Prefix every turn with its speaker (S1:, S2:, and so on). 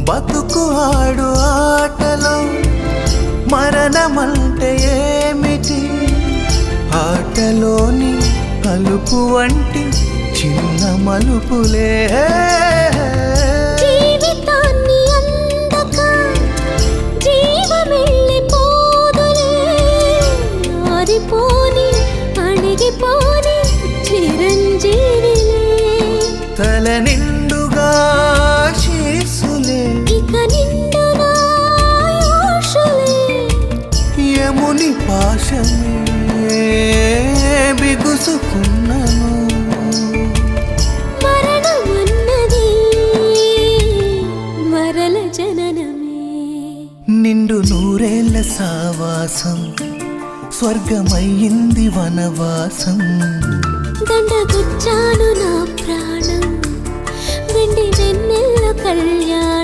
S1: బతుకు ఆడు ఆటలో మరణమంటే ఏమిటి? ఆటలోని అలుపు వంటి చిన్న మలుపులే
S2: జీవితాన్ని అందక జీవమెళ్ళిపోదులే, ఆరిపోని అణిగిపోని చిరంజీవిలే.
S1: తల నిండుగా శీసులే,
S2: ఇక నిండునా ఆశలే.
S1: యముని పాశమే బిగుసుకున్నను.
S2: మరణమన్నది మరల జననమే.
S1: నిండు నూరేళ్ల సావాసం స్వర్గమయ్యింది వనవాసం.
S2: దండగుచ్చాను నా ప్రాణం, వెండి వెన్నెల కళ్యాణం.